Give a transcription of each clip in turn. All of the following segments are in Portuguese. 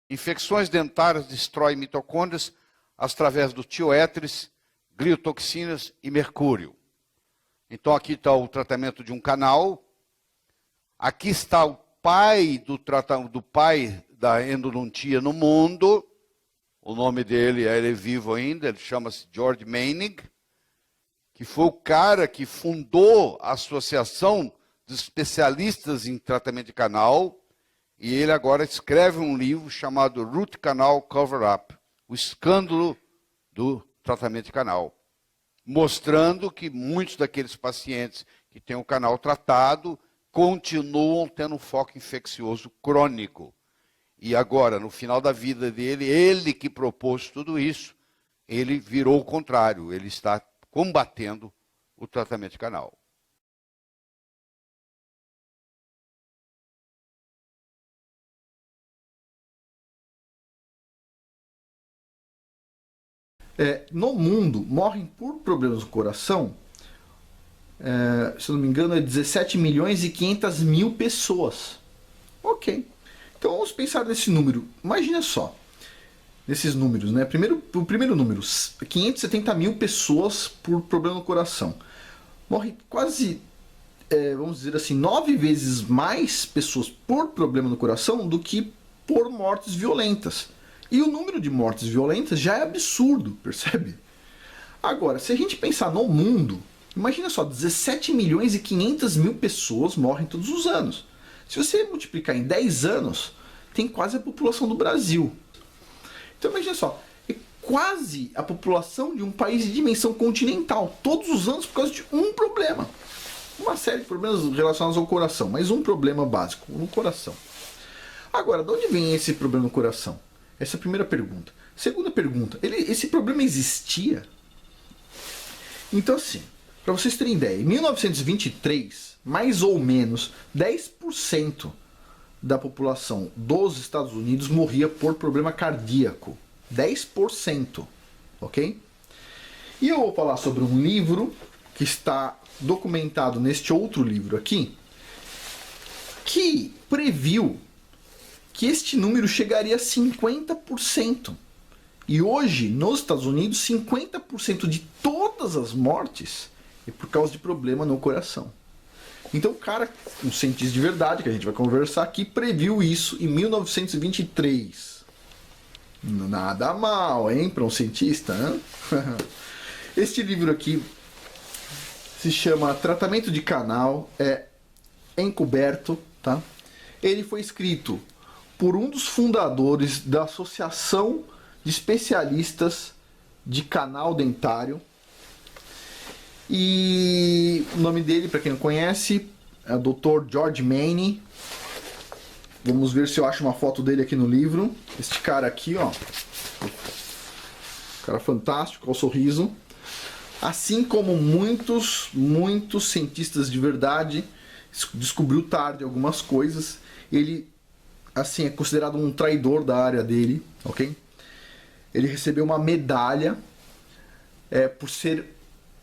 Infecções dentárias destroem mitocôndrias através do tioéteres, gliotoxinas e mercúrio. Então aqui está o tratamento de um canal. Aqui está o pai do pai da endodontia no mundo. O nome dele, ele é vivo ainda, ele chama-se George Meinig, que foi o cara que fundou a Associação de Especialistas em Tratamento de Canal. E ele agora escreve um livro chamado Root Canal Cover-Up, o escândalo do tratamento de canal, mostrando que muitos daqueles pacientes que têm o canal tratado continuam tendo um foco infeccioso crônico. E agora, no final da vida dele, ele que propôs tudo isso, ele virou o contrário, ele está combatendo o tratamento de canal. No mundo, morrem por problemas do coração, se eu não me engano, 17 milhões e 500 mil pessoas. Ok. Então vamos pensar nesse número. Imagina só, nesses números, né? O primeiro número, 570 mil pessoas por problema no coração. Morre quase, vamos dizer assim, 9 vezes mais pessoas por problema no coração do que por mortes violentas. E o número de mortes violentas já é absurdo, percebe? Agora, se a gente pensar no mundo, imagina só, 17 milhões e 500 mil pessoas morrem todos os anos. Se você multiplicar em 10 anos, tem quase a população do Brasil. Então imagina só, é quase a população de um país de dimensão continental, todos os anos por causa de um problema. Uma série de problemas relacionados ao coração, mas um problema básico, no coração. Agora, de onde vem esse problema no coração? Essa é a primeira pergunta. Segunda pergunta, esse problema existia? Então assim, para vocês terem ideia, em 1923, mais ou menos 10% da população dos Estados Unidos morria por problema cardíaco. 10%, ok? E eu vou falar sobre um livro que está documentado neste outro livro aqui, que previu que este número chegaria a 50%. E hoje, nos Estados Unidos, 50% de todas as mortes é por causa de problema no coração. Então o cara, um cientista de verdade, que a gente vai conversar aqui, previu isso em 1923. Nada mal, hein, para um cientista, hein? Este livro aqui se chama Tratamento de Canal, é encoberto, tá? Ele foi escrito por um dos fundadores da Associação de especialistas de canal dentário. E o nome dele, para quem não conhece, é o Dr. George Maney. Vamos ver se eu acho uma foto dele aqui no livro. Este cara aqui, ó. Cara fantástico, com o sorriso. Assim como muitos cientistas de verdade, descobriu tarde algumas coisas. Ele, assim, é considerado um traidor da área dele, ok? Ele recebeu uma medalha por ser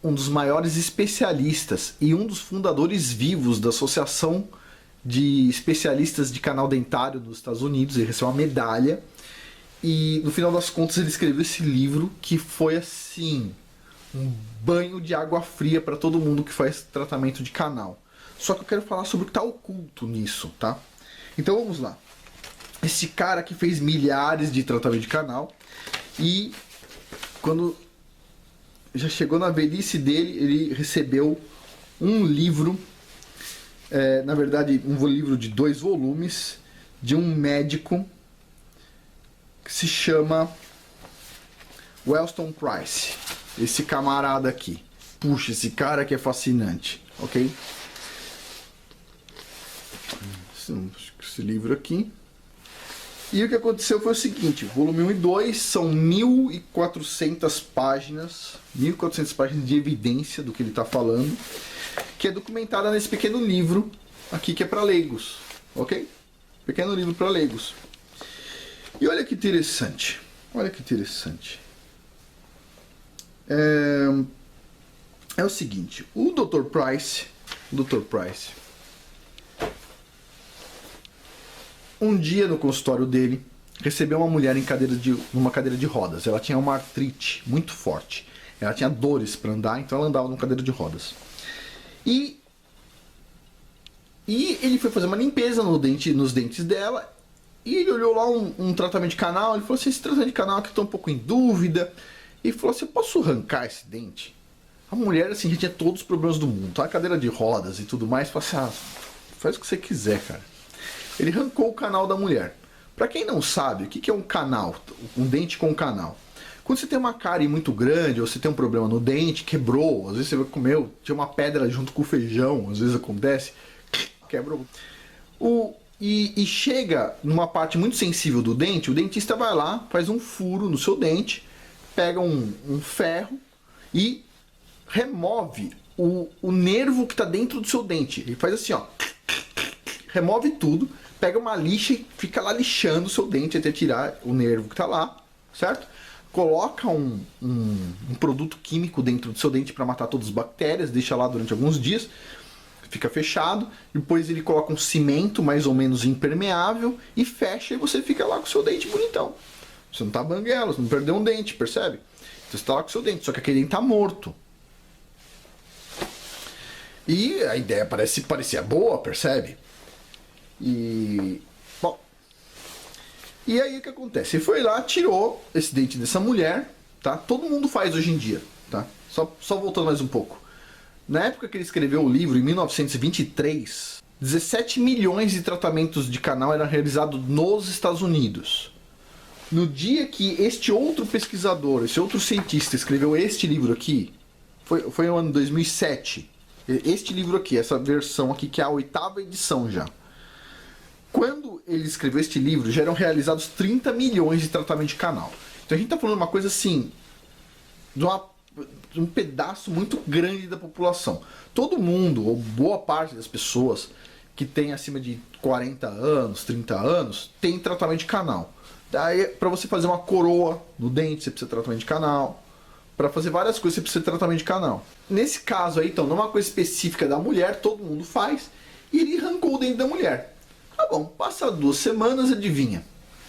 um dos maiores especialistas e um dos fundadores vivos da Associação de Especialistas de Canal Dentário dos Estados Unidos. Ele recebeu uma medalha e, no final das contas, ele escreveu esse livro que foi, assim, um banho de água fria para todo mundo que faz tratamento de canal. Só que eu quero falar sobre o que está oculto nisso, tá? Então vamos lá. Esse cara que fez milhares de tratamentos de canal e quando já chegou na velhice dele, ele recebeu um livro, na verdade um livro de 2 volumes, de um médico que se chama Wellston Price. Esse camarada aqui. Puxa, esse cara que é fascinante, ok? Esse livro aqui. E o que aconteceu foi o seguinte, volume 1 e 2 são 1.400 páginas, 1.400 páginas de evidência do que ele está falando, que é documentada nesse pequeno livro aqui que é para leigos, ok? Pequeno livro para leigos. E olha que interessante, olha que interessante. É o seguinte, o Dr. Price, um dia no consultório dele, recebeu uma mulher numa cadeira de rodas. Ela tinha uma artrite muito forte. Ela tinha dores para andar, então ela andava numa cadeira de rodas. E ele foi fazer uma limpeza nos dentes dela. E ele olhou lá um tratamento de canal. Ele falou assim, esse tratamento de canal aqui eu estou um pouco em dúvida. E falou assim, eu posso arrancar esse dente? A mulher, assim, já tinha todos os problemas do mundo. Tá? A cadeira de rodas e tudo mais. Falou assim, faz o que você quiser, cara. Ele arrancou o canal da mulher. Para quem não sabe, o que é um canal? Um dente com canal. Quando você tem uma cárie muito grande, ou você tem um problema no dente, quebrou, às vezes você comeu, tinha uma pedra junto com o feijão, às vezes acontece, quebrou. E chega numa parte muito sensível do dente, o dentista vai lá, faz um furo no seu dente, pega um ferro e remove o nervo que está dentro do seu dente. Ele faz assim, ó, remove tudo, pega uma lixa e fica lá lixando o seu dente até tirar o nervo que está lá, certo? Coloca um produto químico dentro do seu dente para matar todas as bactérias, deixa lá durante alguns dias, fica fechado, depois ele coloca um cimento mais ou menos impermeável e fecha e você fica lá com o seu dente bonitão. Você não tá banguela, você não perdeu um dente, percebe? Então você está lá com o seu dente, só que aquele dente tá morto. E a ideia parecia boa, percebe? Bom, e aí o que acontece? Ele foi lá, tirou esse dente dessa mulher, tá? Todo mundo faz hoje em dia, tá? Só voltando mais um pouco. Na época que ele escreveu o livro, em 1923, 17 milhões de tratamentos de canal eram realizados nos Estados Unidos. No dia que este outro pesquisador, esse outro cientista escreveu este livro aqui, foi no ano 2007, este livro aqui, essa versão aqui, que é a 8ª edição já. Quando ele escreveu este livro, já eram realizados 30 milhões de tratamentos de canal. Então a gente está falando de uma coisa assim, de um pedaço muito grande da população. Todo mundo, ou boa parte das pessoas que tem acima de 40 anos, 30 anos, tem tratamento de canal. Daí, para você fazer uma coroa no dente, você precisa de tratamento de canal. Para fazer várias coisas, você precisa de tratamento de canal. Nesse caso aí, então, não é uma coisa específica da mulher, todo mundo faz, e ele arrancou o dente da mulher. Tá bom, passa 2 semanas, adivinha?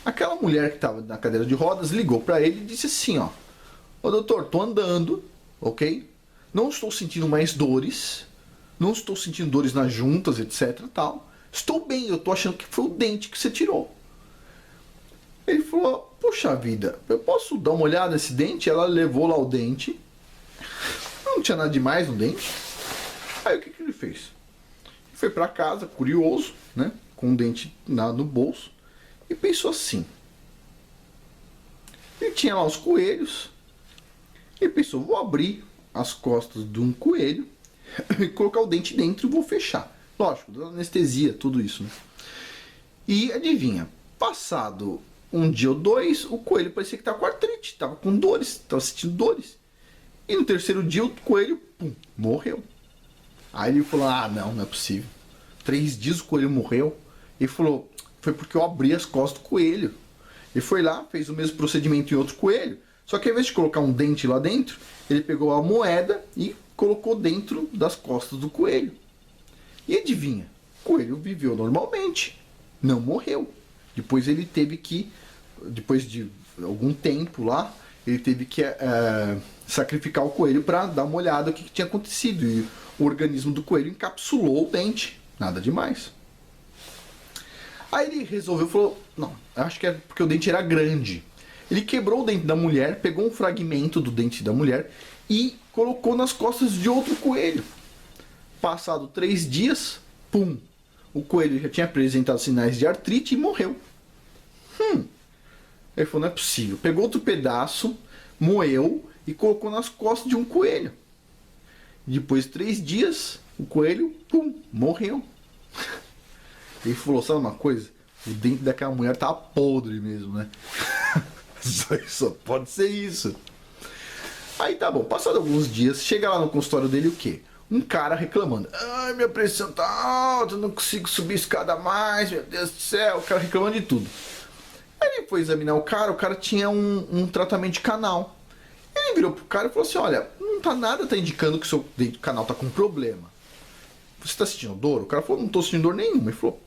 Aquela mulher que estava na cadeira de rodas ligou para ele e disse assim, ó, ô doutor, tô andando, ok? Não estou sentindo mais dores, não estou sentindo dores nas juntas, etc, tal. Estou bem, eu tô achando que foi o dente que você tirou. Ele falou, puxa vida, eu posso dar uma olhada nesse dente? Ela levou lá o dente, não tinha nada demais no dente. Aí o que ele fez? Foi para casa, curioso, né? Com o dente no bolso, e pensou assim. Ele tinha lá os coelhos. Ele pensou, vou abrir as costas de um coelho e colocar o dente dentro e vou fechar. Lógico, dando anestesia, tudo isso, né? E adivinha, passado um dia ou dois, o coelho parecia que estava com artrite, estava com dores, estava sentindo dores. E no terceiro dia o coelho, pum, morreu. Aí ele falou, não é possível. 3 dias o coelho morreu. Ele falou, foi porque eu abri as costas do coelho. Ele foi lá, fez o mesmo procedimento em outro coelho, só que ao invés de colocar um dente lá dentro, ele pegou a moeda e colocou dentro das costas do coelho. E adivinha, o coelho viveu normalmente, não morreu. Depois ele teve que, depois de algum tempo lá, ele teve que sacrificar o coelho para dar uma olhada no que tinha acontecido. E o organismo do coelho encapsulou o dente, nada demais. Aí ele resolveu, falou, não, acho que é porque o dente era grande. Ele quebrou o dente da mulher, pegou um fragmento do dente da mulher e colocou nas costas de outro coelho. Passado 3 dias, pum, o coelho já tinha apresentado sinais de artrite e morreu. Ele falou, não é possível. Pegou outro pedaço, moeu e colocou nas costas de um coelho. Depois de 3 dias, o coelho, pum, morreu. Ele falou, sabe uma coisa? O dente daquela mulher tá podre mesmo, né? Só pode ser isso. Aí tá bom, passado alguns dias, chega lá no consultório dele o quê? Um cara reclamando. Ai, minha pressão tá alta, não consigo subir a escada mais, meu Deus do céu. O cara reclamando de tudo. Aí ele foi examinar o cara tinha um tratamento de canal. Ele virou pro cara e falou assim, olha, não tá nada, tá indicando que o seu dente do canal tá com problema. Você tá sentindo dor? O cara falou, não tô sentindo dor nenhuma. Ele falou,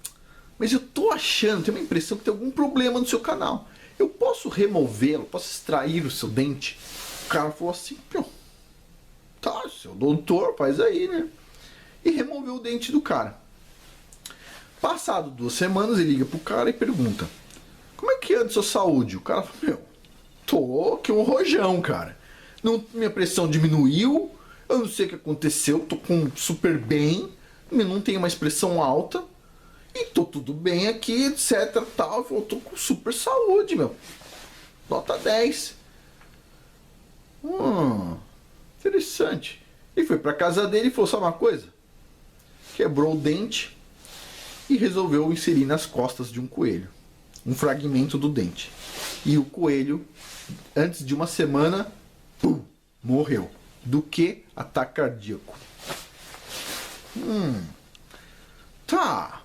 mas eu tô achando, tenho uma impressão que tem algum problema no seu canal. Eu posso removê-lo, posso extrair o seu dente? O cara falou assim, tá, seu doutor, faz aí, né? E removeu o dente do cara. Passado 2 semanas, ele liga pro cara e pergunta, como é que anda a sua saúde? O cara falou, tô que um rojão, cara. Não, minha pressão diminuiu, eu não sei o que aconteceu, tô super bem, não tenho mais pressão alta, e tô tudo bem aqui, etc, tal. Eu falei, tô com super saúde, nota 10. Interessante. E foi pra casa dele e falou, sabe uma coisa? Quebrou o dente e resolveu inserir nas costas de um coelho um fragmento do dente. E o coelho, antes de 1 semana, pum, morreu. Do que? Ataque cardíaco. Tá.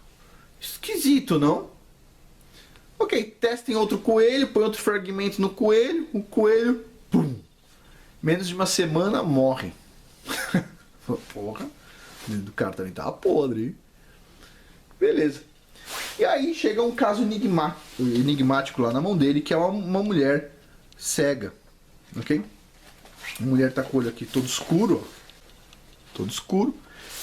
Esquisito, não? Ok, testem outro coelho, põe outro fragmento no coelho, o coelho, pum, menos de 1 semana, morre. Porra, o do cara também tava podre, hein? Beleza. E aí chega um caso enigmático lá na mão dele, que é uma mulher cega, ok? A mulher tá com o olho aqui todo escuro, ó. Todo escuro.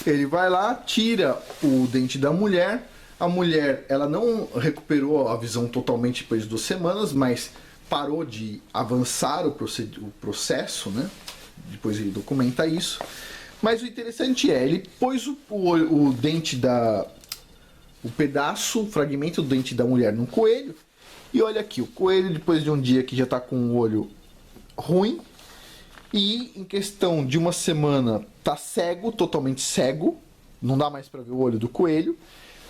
Ele vai lá, tira o dente da mulher. A mulher, ela não recuperou a visão totalmente depois de 2 semanas, mas parou de avançar o processo, né? Depois ele documenta isso. Mas o interessante é, ele pôs o dente o pedaço, o fragmento do dente da mulher no coelho. E olha aqui, o coelho depois de um dia que já está com o olho ruim. E em questão de 1 semana tá cego, totalmente cego. Não dá mais para ver o olho do coelho.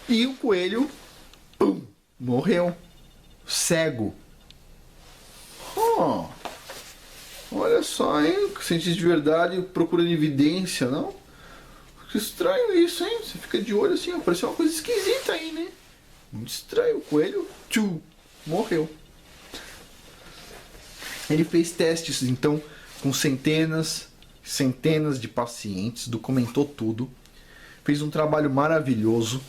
E o coelho, pum, morreu. Cego. Olha só, hein? Cientista de verdade procurando evidência, não? Que estranho isso, hein? Você fica de olho assim, pareceu uma coisa esquisita aí, né? Muito estranho. O coelho, morreu. Ele fez testes, então, com centenas de pacientes, documentou tudo. Fez um trabalho maravilhoso,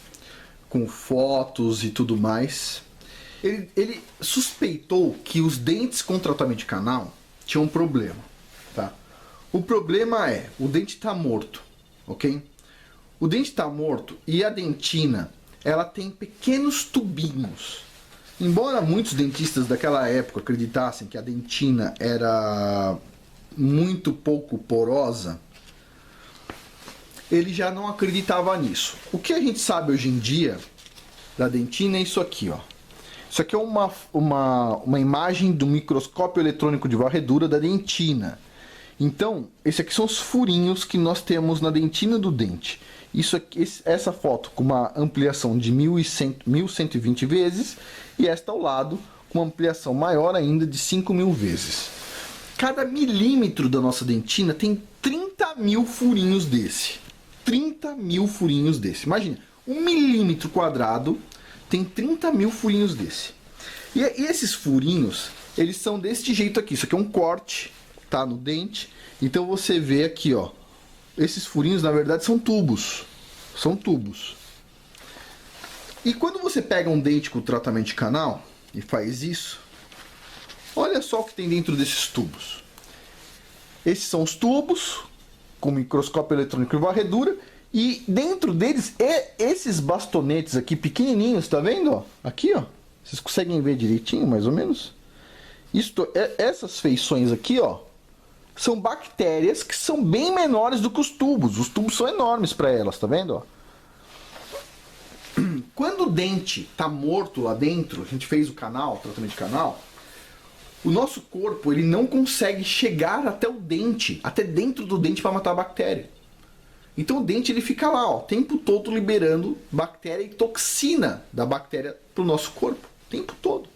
com fotos e tudo mais. Ele suspeitou que os dentes com tratamento de canal tinham um problema, tá? O problema é, o dente está morto, ok? O dente está morto e a dentina, ela tem pequenos tubinhos. Embora muitos dentistas daquela época acreditassem que a dentina era muito pouco porosa, ele já não acreditava nisso. O que a gente sabe hoje em dia da dentina é isso aqui, ó. Isso aqui é uma imagem do microscópio eletrônico de varredura da dentina. Então, esse aqui são os furinhos que nós temos na dentina do dente. Isso aqui, essa foto com uma ampliação de 1120 vezes e esta ao lado com uma ampliação maior ainda de 5.000 vezes. Cada milímetro da nossa dentina tem 30.000 furinhos desse. 30.000 furinhos desse. Imagina, 1 milímetro quadrado tem 30.000 furinhos desse. E esses furinhos, eles são desse jeito aqui. Isso aqui é um corte, tá, no dente. Então você vê aqui, ó. Esses furinhos, na verdade, são tubos. São tubos. E quando você pega um dente com tratamento de canal e faz isso, olha só o que tem dentro desses tubos. Esses são os tubos com microscópio eletrônico e varredura. E dentro deles, esses bastonetes aqui pequenininhos, tá vendo? Ó? Aqui, ó. Vocês conseguem ver direitinho, mais ou menos? Essas feições aqui, ó, são bactérias que são bem menores do que os tubos. Os tubos são enormes para elas, tá vendo? Ó? Quando o dente tá morto lá dentro, a gente fez o canal, o tratamento de canal, o nosso corpo ele não consegue chegar até o dente, até dentro do dente para matar a bactéria. Então o dente ele fica lá, ó, o tempo todo liberando bactéria e toxina da bactéria para o nosso corpo, o tempo todo.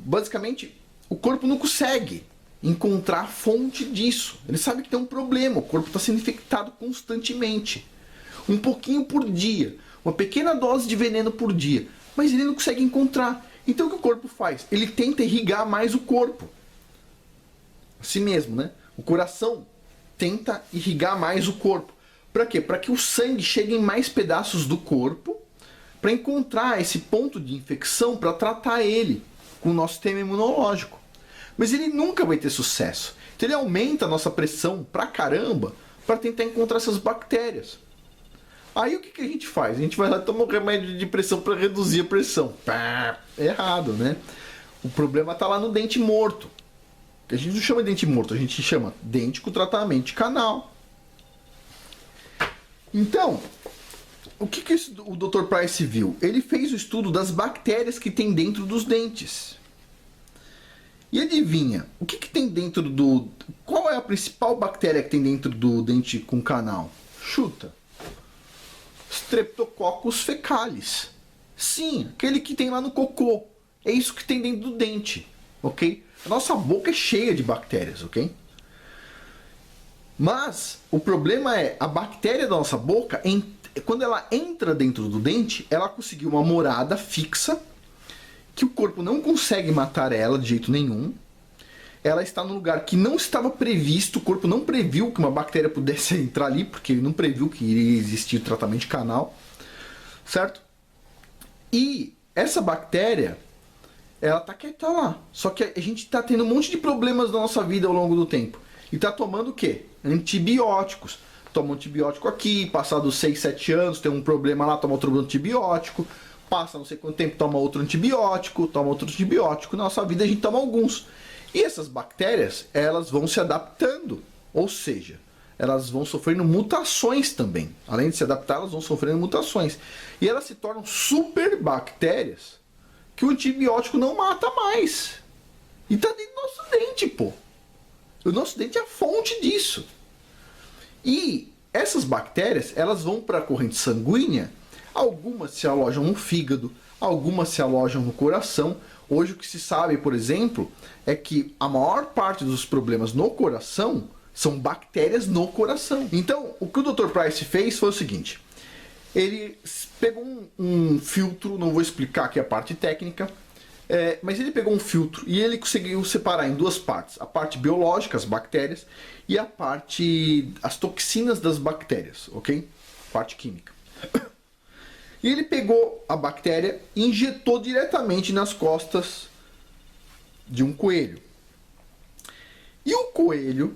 Basicamente, o corpo não consegue encontrar a fonte disso. Ele sabe que tem um problema, o corpo está sendo infectado constantemente. Um pouquinho por dia, uma pequena dose de veneno por dia, mas ele não consegue encontrar. Então o que o corpo faz? Ele tenta irrigar mais o corpo. Assim mesmo, né? O coração tenta irrigar mais o corpo. Para quê? Para que o sangue chegue em mais pedaços do corpo, para encontrar esse ponto de infecção, para tratar ele com o nosso sistema imunológico. Mas ele nunca vai ter sucesso. Então ele aumenta a nossa pressão pra caramba para tentar encontrar essas bactérias. Aí o que a gente faz? A gente vai lá e toma um remédio de pressão para reduzir a pressão. Pá, é errado, né? O problema está lá no dente morto. A gente não chama de dente morto, a gente chama dente com tratamento de canal. Então, o que o Dr. Price viu? Ele fez o estudo das bactérias que tem dentro dos dentes. E adivinha, o que tem dentro do... Qual é a principal bactéria que tem dentro do dente com canal? Chuta. Streptococcus fecalis. Sim, aquele que tem lá no cocô. É isso que tem dentro do dente, ok? A nossa boca é cheia de bactérias, ok? Mas o problema é, a bactéria da nossa boca, quando ela entra dentro do dente, ela conseguiu uma morada fixa, que o corpo não consegue matar ela de jeito nenhum. Ela está num lugar que não estava previsto, o corpo não previu que uma bactéria pudesse entrar ali, porque ele não previu que iria existir o tratamento de canal, certo? E essa bactéria, ela tá quieta lá. Só que a gente tá tendo um monte de problemas na nossa vida ao longo do tempo. E tá tomando o quê? Antibióticos. Toma um antibiótico aqui, passados 6, 7 anos, tem um problema lá, toma outro antibiótico. Passa não sei quanto tempo, toma outro antibiótico, toma outro antibiótico. Na nossa vida a gente toma alguns. E essas bactérias, elas vão se adaptando. Ou seja, elas vão sofrendo mutações também. Além de se adaptar, elas vão sofrendo mutações. E elas se tornam superbactérias que o antibiótico não mata mais. E tá dentro do nosso dente, pô. O nosso dente é a fonte disso. E essas bactérias, elas vão para a corrente sanguínea. Algumas se alojam no fígado, algumas se alojam no coração. Hoje o que se sabe, por exemplo, é que a maior parte dos problemas no coração são bactérias no coração. Então, o que o Dr. Price fez foi o seguinte. Ele pegou um filtro, não vou explicar aqui a parte técnica, mas ele pegou um filtro e ele conseguiu separar em duas partes. A parte biológica, as bactérias, e as toxinas das bactérias, ok? Parte química. E ele pegou a bactéria e injetou diretamente nas costas de um coelho. E o coelho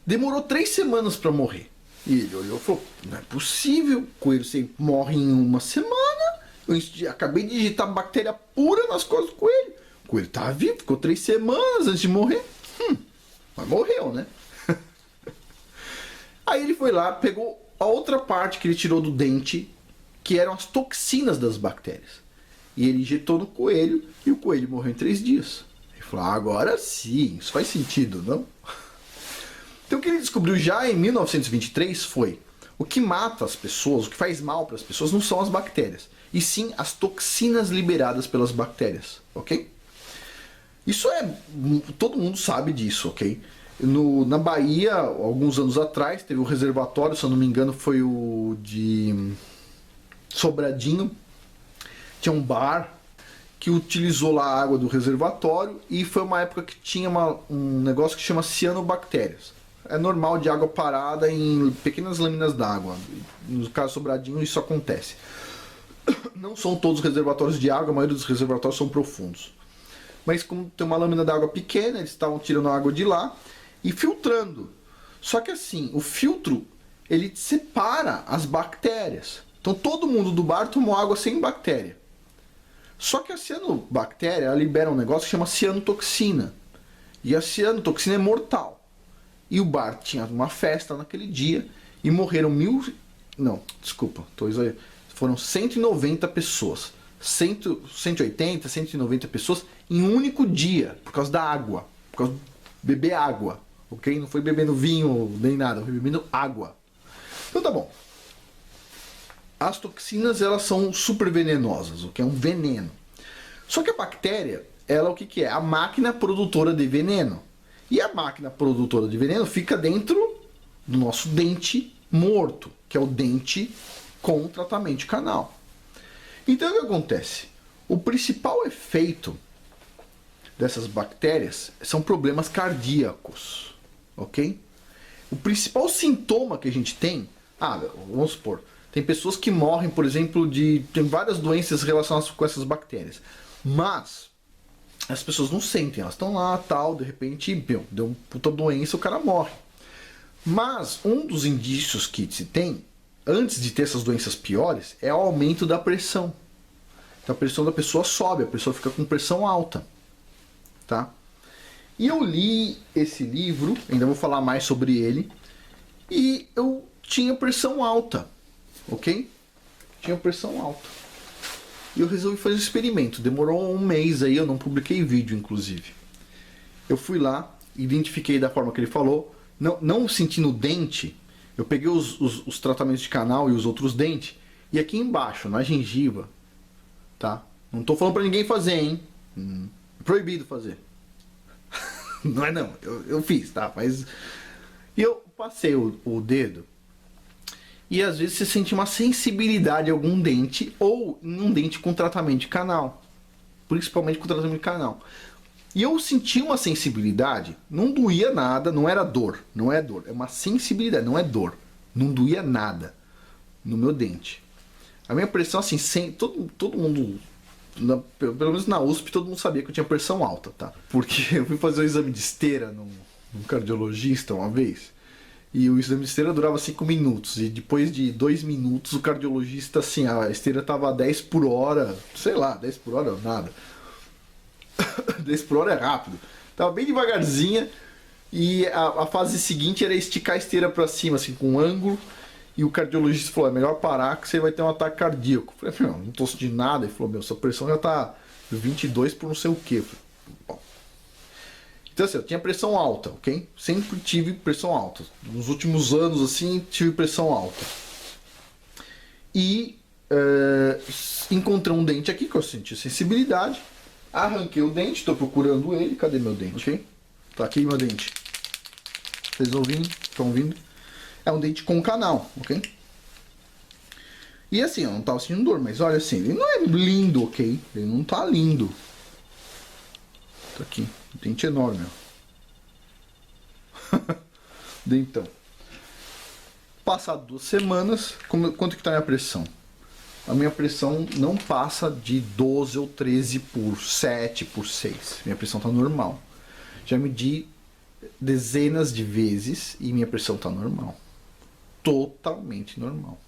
demorou 3 semanas para morrer. E ele olhou e falou, não é possível, o coelho sempre morre em 1 semana. Eu acabei de injetar bactéria pura nas costas do coelho. O coelho estava vivo, ficou 3 semanas antes de morrer. Mas morreu, né? Aí ele foi lá, pegou a outra parte que ele tirou do dente, que eram as toxinas das bactérias. E ele injetou no coelho e o coelho morreu em 3 dias. Ele falou, agora sim, isso faz sentido, não? Então o que ele descobriu já em 1923 foi: o que mata as pessoas, o que faz mal para as pessoas não são as bactérias, e sim as toxinas liberadas pelas bactérias, ok? Isso todo mundo sabe disso, ok? Na Bahia, alguns anos atrás, teve um reservatório, se eu não me engano foi o de Sobradinho. Tinha um bar que utilizou lá a água do reservatório e foi uma época que tinha um negócio que chama cianobactérias. É normal de água parada em pequenas lâminas d'água. No caso Sobradinho isso acontece. Não são todos os reservatórios de água, a maioria dos reservatórios são profundos. Mas como tem uma lâmina d'água pequena, eles estavam tirando a água de lá e filtrando. Só que assim, o filtro, ele separa as bactérias. Então todo mundo do bar tomou água sem bactéria. Só que a cianobactéria, ela libera um negócio que chama cianotoxina. E a cianotoxina é mortal. E o bar tinha uma festa naquele dia e morreram foram 190 pessoas. 180, 190 pessoas em um único dia, por causa da água. Por causa de beber água. Ok? Não foi bebendo vinho nem nada, foi bebendo água. Então tá bom. As toxinas, elas são super venenosas, o que é um veneno. Só que a bactéria, ela o que é? A máquina produtora de veneno. E a máquina produtora de veneno fica dentro do nosso dente morto, que é o dente com tratamento de canal. Então o que acontece? O principal efeito dessas bactérias são problemas cardíacos, ok? O principal sintoma que a gente tem, vamos supor, tem pessoas que morrem, por exemplo, tem várias doenças relacionadas com essas bactérias, mas as pessoas não sentem, elas estão lá, tal, de repente, deu uma puta doença, o cara morre. Mas um dos indícios que se tem, antes de ter essas doenças piores, é o aumento da pressão. Então a pressão da pessoa sobe, a pessoa fica com pressão alta. Tá? E eu li esse livro, ainda vou falar mais sobre ele, e eu tinha pressão alta, ok? Tinha pressão alta. E eu resolvi fazer um experimento. Demorou um mês aí, eu não publiquei vídeo, inclusive. Eu fui lá, identifiquei da forma que ele falou, não sentindo o dente, eu peguei os tratamentos de canal e os outros dentes, e aqui embaixo, na gengiva, tá? Não tô falando pra ninguém fazer, hein? Proibido fazer. Não é não, eu fiz, tá? Mas... E eu passei o dedo, e às vezes você sente uma sensibilidade em algum dente, ou em um dente com tratamento de canal. Principalmente com tratamento de canal. E eu senti uma sensibilidade, não doía nada, não era dor, não é dor, é uma sensibilidade, não é dor. Não doía nada no meu dente. A minha pressão, assim, todo mundo, pelo menos na USP, todo mundo sabia que eu tinha pressão alta, tá? Porque eu fui fazer um exame de esteira num cardiologista uma vez, e o exame de esteira durava 5 minutos, e depois de 2 minutos o cardiologista, assim, a esteira tava a 10 por hora, sei lá, 10 por hora nada. 10 por hora é rápido. Tava bem devagarzinha, e a fase seguinte era esticar a esteira para cima, assim, com um ângulo, e o cardiologista falou, é melhor parar que você vai ter um ataque cardíaco. Eu falei, não tô sentindo nada. Ele falou, sua pressão já tá 22 por não sei o que. Então assim, eu tinha pressão alta, ok? Sempre tive pressão alta. Nos últimos anos, assim, tive pressão alta. E encontrei um dente aqui que eu senti sensibilidade. Arranquei o dente, estou procurando ele. Cadê meu dente? Ok? Tá aqui meu dente. Vocês ouvindo? Estão ouvindo? É um dente com canal, ok? E assim, eu não tava sentindo dor, mas olha assim, ele não é lindo, ok? Ele não tá lindo. Tá aqui, dente enorme, ó. Dentão. Passado 2 semanas, quanto que tá a minha pressão? A minha pressão não passa de 12 ou 13 por 7 por 6. Minha pressão tá normal. Já medi dezenas de vezes e minha pressão tá normal. Totalmente normal.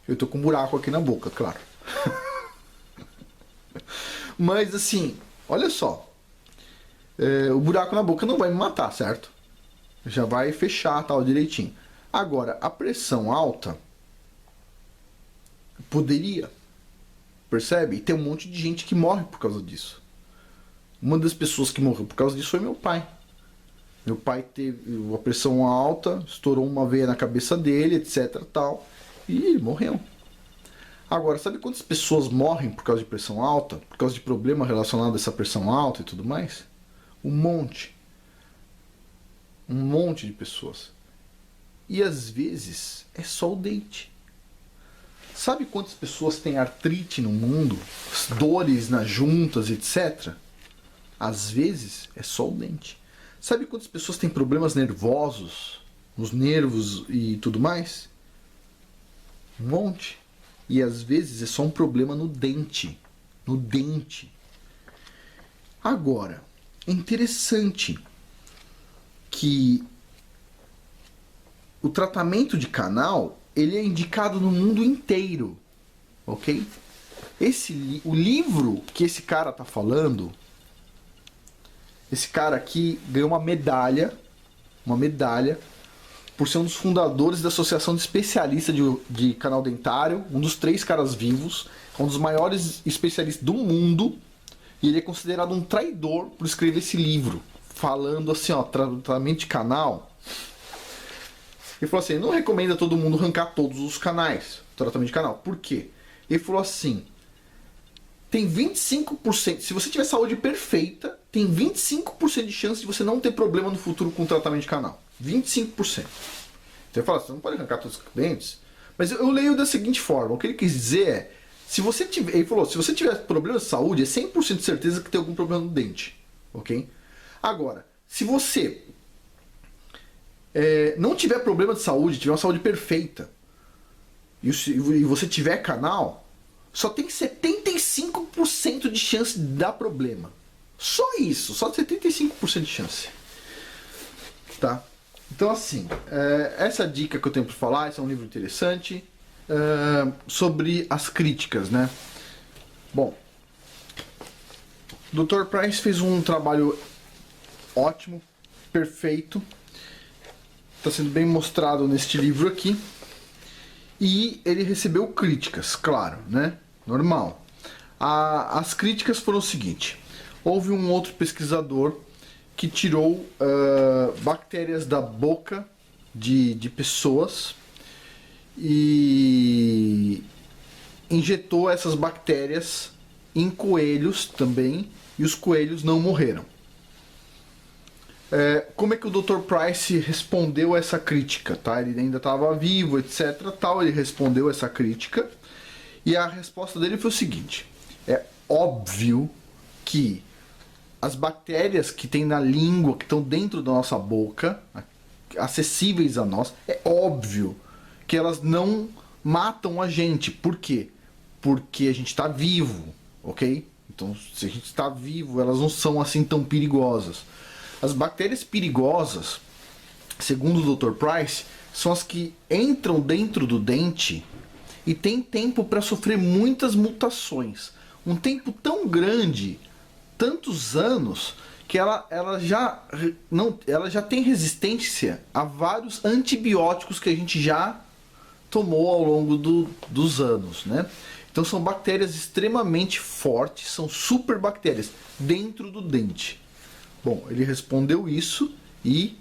Eu tô com um buraco aqui na boca, claro. Mas assim, olha só. O buraco na boca não vai me matar, certo? Já vai fechar, tal, direitinho. Agora, a pressão alta poderia. percebe? E tem um monte de gente que morre por causa disso. Uma das pessoas que morreu por causa disso foi meu pai. Meu pai teve uma pressão alta, estourou uma veia na cabeça dele, etc, tal, e ele morreu. Agora, sabe quantas pessoas morrem por causa de pressão alta? Por causa de problema relacionado a essa pressão alta e tudo mais? Um monte. Um monte de pessoas. E às vezes é só o dente. Sabe quantas pessoas têm artrite no mundo? Dores nas juntas, etc? Às vezes é só o dente. Sabe quantas pessoas têm problemas nervosos, nos nervos e tudo mais? Um monte. E às vezes é só um problema no dente. No dente. Agora, é interessante que o tratamento de canal, ele é indicado no mundo inteiro, ok? O livro que esse cara tá falando, esse cara aqui ganhou uma medalha por ser um dos fundadores da Associação de Especialistas de Canal Dentário, um dos 3 caras vivos, um dos maiores especialistas do mundo, e ele é considerado um traidor por escrever esse livro, falando assim, ó, tratamento de canal. Ele falou assim, não recomenda todo mundo arrancar todos os canais, tratamento de canal. Por quê? Ele falou assim, tem 25%, se você tiver saúde perfeita, tem 25% de chance de você não ter problema no futuro com tratamento de canal. 25%. Então ele fala, você não pode arrancar todos os dentes. Mas eu leio da seguinte forma, o que ele quis dizer é, se você tiver, ele falou, se você tiver problema de saúde, é 100% de certeza que tem algum problema no dente. Ok? Agora, se você não tiver problema de saúde, tiver uma saúde perfeita, e você tiver canal, só tem 75% de chance de dar problema. Só isso, só 75% de chance. Tá? Então assim, essa dica que eu tenho para falar, esse é um livro interessante, sobre as críticas, né? Bom, o Dr. Price fez um trabalho ótimo, perfeito, está sendo bem mostrado neste livro aqui, e ele recebeu críticas, claro, né? Normal. As críticas foram o seguinte, houve um outro pesquisador que tirou bactérias da boca de pessoas e injetou essas bactérias em coelhos também, e os coelhos não morreram. Como é que o Dr. Price respondeu essa crítica? Tá? Ele ainda estava vivo, etc. Tal, ele respondeu essa crítica, e a resposta dele foi o seguinte, é óbvio que as bactérias que tem na língua, que estão dentro da nossa boca, acessíveis a nós, é óbvio que elas não matam a gente. Por quê? Porque a gente está vivo, ok? Então, se a gente está vivo, elas não são assim tão perigosas. As bactérias perigosas, segundo o Dr. Price, são as que entram dentro do dente e tem tempo para sofrer muitas mutações. Um tempo tão grande, tantos anos, que ela já tem resistência a vários antibióticos que a gente já tomou ao longo dos anos, né? Então são bactérias extremamente fortes, são super bactérias dentro do dente. Bom, ele respondeu isso e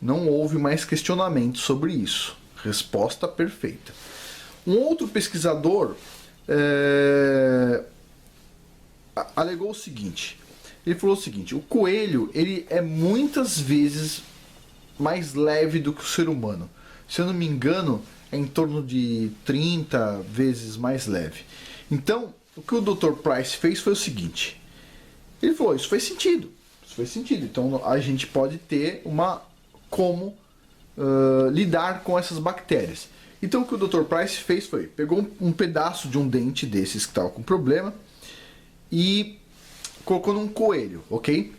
não houve mais questionamento sobre isso. Resposta perfeita. Um outro pesquisador alegou o seguinte. Ele falou o seguinte, o coelho ele é muitas vezes mais leve do que o ser humano. Se eu não me engano, é em torno de 30 vezes mais leve. Então, o que o Dr. Price fez foi o seguinte. Ele falou, isso faz sentido. Isso faz sentido. Então, a gente pode ter como lidar com essas bactérias. Então, o que o Dr. Price fez foi, pegou um pedaço de um dente desses que estava com problema e colocou num coelho, ok?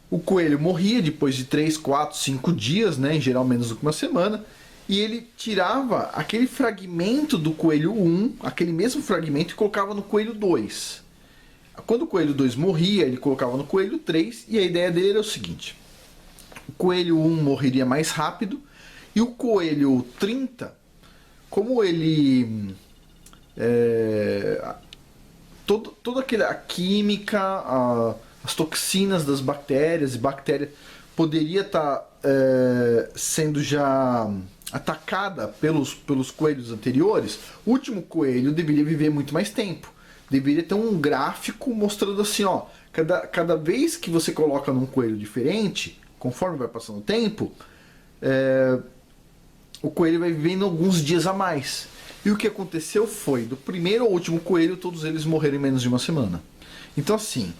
O coelho morria depois de 3, 4, 5 dias, né? Em geral menos do que uma semana. E ele tirava aquele fragmento do coelho 1, aquele mesmo fragmento, e colocava no coelho 2. Quando o coelho 2 morria, ele colocava no coelho 3, e a ideia dele era o seguinte. O coelho 1 morreria mais rápido, e o coelho 30, como ele toda a química, as toxinas das bactérias e bactérias poderia estar sendo já atacada pelos coelhos anteriores. O último coelho deveria viver muito mais tempo. Deveria ter um gráfico mostrando assim, ó, cada vez que você coloca num coelho diferente, conforme vai passando o tempo, o coelho vai vivendo alguns dias a mais. E o que aconteceu foi, do primeiro ao último coelho, todos eles morreram em menos de uma semana. Então assim,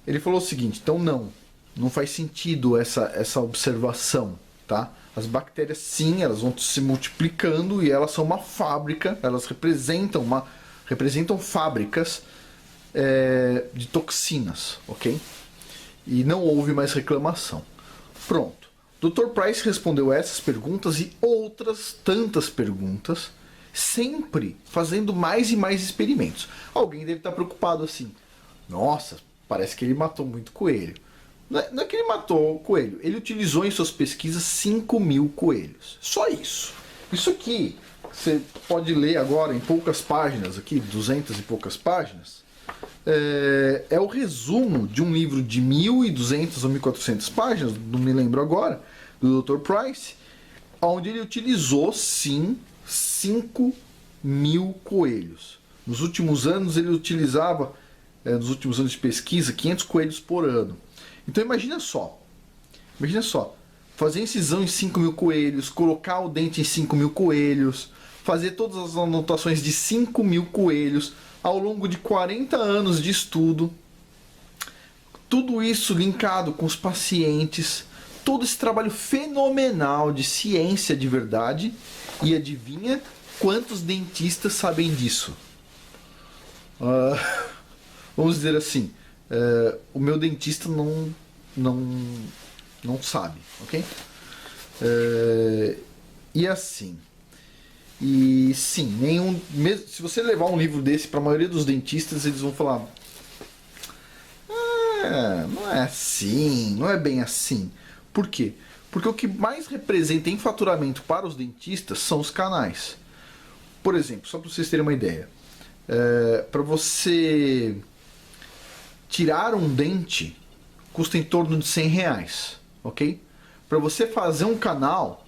ele falou o seguinte, então não faz sentido essa observação, tá? As bactérias sim, elas vão se multiplicando e elas são uma fábrica, elas representam fábricas de toxinas, ok? E não houve mais reclamação. Pronto. Dr. Price respondeu essas perguntas e outras tantas perguntas, sempre fazendo mais e mais experimentos. Alguém deve estar preocupado assim, nossa, parece que ele matou muito coelho. Não é que ele matou o coelho, ele utilizou em suas pesquisas 5.000 coelhos. Só isso. Isso aqui, você pode ler agora em poucas páginas, aqui, 200 e poucas páginas, é o resumo de um livro de 1.200 ou 1.400 páginas, não me lembro agora, do Dr. Price, onde ele utilizou, sim, 5.000 coelhos. Nos últimos anos, ele utilizava, nos últimos anos de pesquisa, 500 coelhos por ano. Então imagina só, fazer incisão em 5.000 coelhos, colocar o dente em 5.000 coelhos, fazer todas as anotações de 5.000 coelhos ao longo de 40 anos de estudo, tudo isso linkado com os pacientes, todo esse trabalho fenomenal de ciência de verdade, e adivinha quantos dentistas sabem disso? Vamos dizer assim, o meu dentista não sabe, ok? E assim, e sim, mesmo se você levar um livro desse para a maioria dos dentistas, eles vão falar, não é assim, não é bem assim. Por quê? Porque o que mais representa em faturamento para os dentistas são os canais. Por exemplo, só para vocês terem uma ideia, para você tirar um dente custa em torno de R$100, ok? Para você fazer um canal,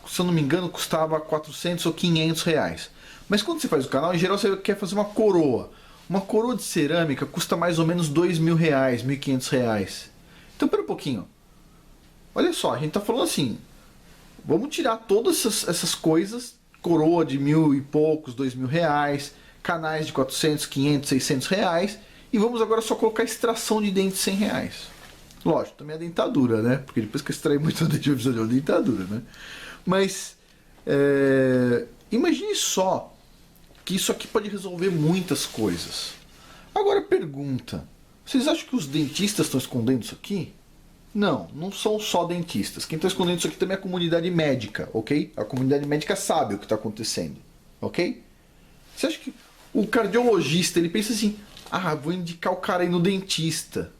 se eu não me engano, custava 400 ou 500 reais. Mas quando você faz o canal, em geral você quer fazer uma coroa. Uma coroa de cerâmica custa mais ou menos R$2.000, R$1.500. Então, pera um pouquinho. Olha só, a gente está falando assim, vamos tirar todas essas coisas, coroa de 1.000 e poucos, R$2.000, canais de 400, 500, 600 reais, e vamos agora só colocar extração de dente de R$100. Lógico, também a dentadura, né? Porque depois que eu extrair muito dente, eu preciso de uma dentadura, né? Mas, imagine só que isso aqui pode resolver muitas coisas. Agora pergunta, vocês acham que os dentistas estão escondendo isso aqui? Não são só dentistas. Quem está escondendo isso aqui também é a comunidade médica, ok? A comunidade médica sabe o que está acontecendo, ok? Você acha que o cardiologista, ele pensa assim, vou indicar o cara aí no dentista.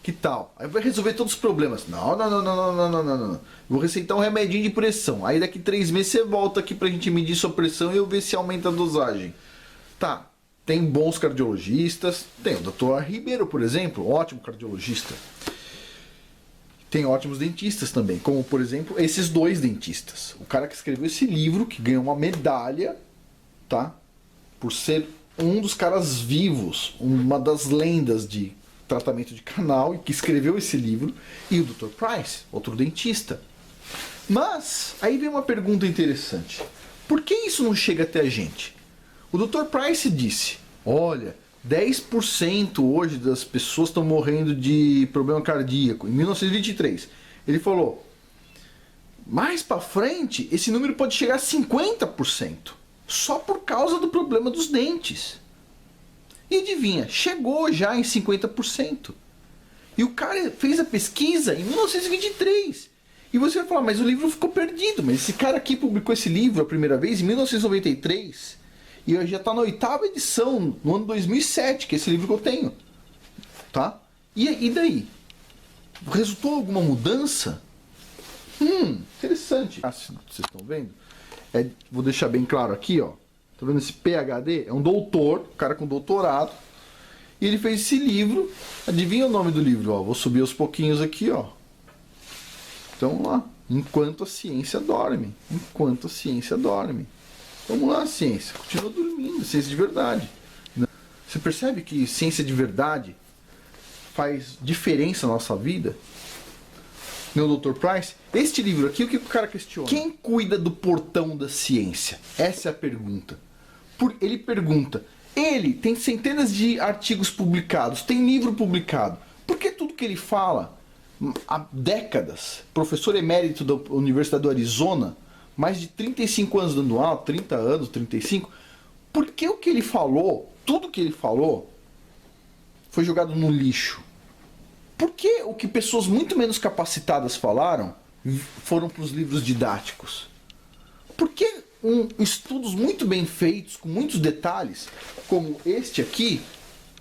Que tal? Aí vai resolver todos os problemas. Não. Vou receitar um remedinho de pressão. Aí daqui 3 meses você volta aqui pra gente medir sua pressão e eu ver se aumenta a dosagem. Tá, tem bons cardiologistas. Tem o Dr. Ribeiro, por exemplo, ótimo cardiologista. Tem ótimos dentistas também, como por exemplo esses 2 dentistas. O cara que escreveu esse livro, que ganhou uma medalha, tá? Por ser um dos caras vivos, uma das lendas de tratamento de canal, e que escreveu esse livro, e o Dr. Price, outro dentista. Mas, aí vem uma pergunta interessante. Por que isso não chega até a gente? O Dr. Price disse, olha, 10% hoje das pessoas estão morrendo de problema cardíaco, em 1923. Ele falou, mais para frente, esse número pode chegar a 50%, só por causa do problema dos dentes. E adivinha, chegou já em 50%. E o cara fez a pesquisa em 1923. E você vai falar, mas o livro ficou perdido. Mas esse cara aqui publicou esse livro a primeira vez em 1993. E já está na 8ª edição, no ano 2007, que é esse livro que eu tenho. Tá? E daí? Resultou alguma mudança? Interessante. Vocês estão vendo? Vou deixar bem claro aqui, ó. Tá vendo esse PhD? É um doutor, um cara com doutorado. E ele fez esse livro. Adivinha o nome do livro? Ó, vou subir aos pouquinhos aqui, ó. Então, vamos lá. Enquanto a ciência dorme. Enquanto a ciência dorme. Vamos lá, ciência. Continua dormindo. Ciência de verdade. Você percebe que ciência de verdade faz diferença na nossa vida? Meu Dr. Price, este livro aqui, o que o cara questiona? Quem cuida do portão da ciência? Essa é a pergunta. Ele pergunta, ele tem centenas de artigos publicados, tem livro publicado. Por que tudo que ele fala, há décadas, professor emérito da Universidade do Arizona, mais de 35 anos dando aula, 30 anos, 35, por que o que ele falou, tudo que ele falou, foi jogado no lixo? Por que o que pessoas muito menos capacitadas falaram foram para os livros didáticos? Por que estudos muito bem feitos, com muitos detalhes, como este aqui,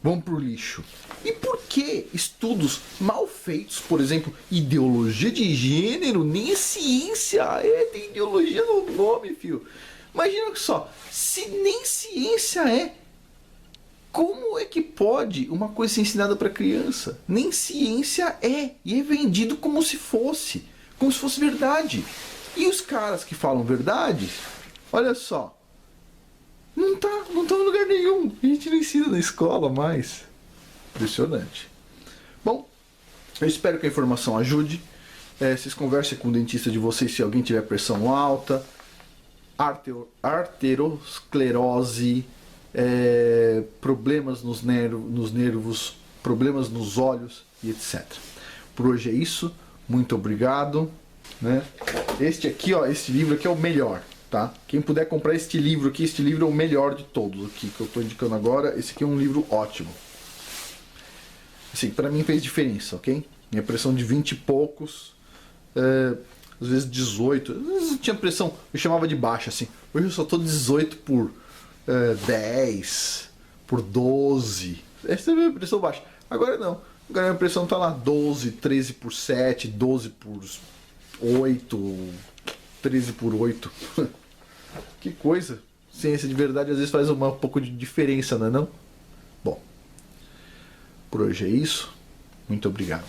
vão para o lixo? E por que estudos mal feitos, por exemplo, ideologia de gênero, nem é ciência, tem ideologia no nome, filho. Imagina só, se nem ciência é, como é que pode uma coisa ser ensinada para criança? Nem ciência é. E é vendido como se fosse verdade. E os caras que falam verdade, olha só, não tá em lugar nenhum. A gente não ensina na escola mais. Impressionante. Bom, eu espero que a informação ajude. Vocês conversem com o dentista de vocês se alguém tiver pressão alta, arteriosclerose, problemas nos nervos, problemas nos olhos e etc. Por hoje é isso. Muito obrigado. Né? Este livro aqui é o melhor. Tá? Quem puder comprar este livro aqui, este livro é o melhor de todos aqui que eu estou indicando agora. Esse aqui é um livro ótimo. Assim, para mim fez diferença, ok? Minha pressão de 20 e poucos, às vezes 18. Às vezes eu tinha pressão, eu chamava de baixa assim. Hoje eu só estou 18 por 10, por 12. Essa é a minha pressão baixa. Agora não. Agora a minha pressão está lá 12, 13 por 7, 12 por 8, 13 por 8. Que coisa. Ciência de verdade às vezes faz um pouco de diferença, não é não? Bom, por hoje é isso. Muito obrigado.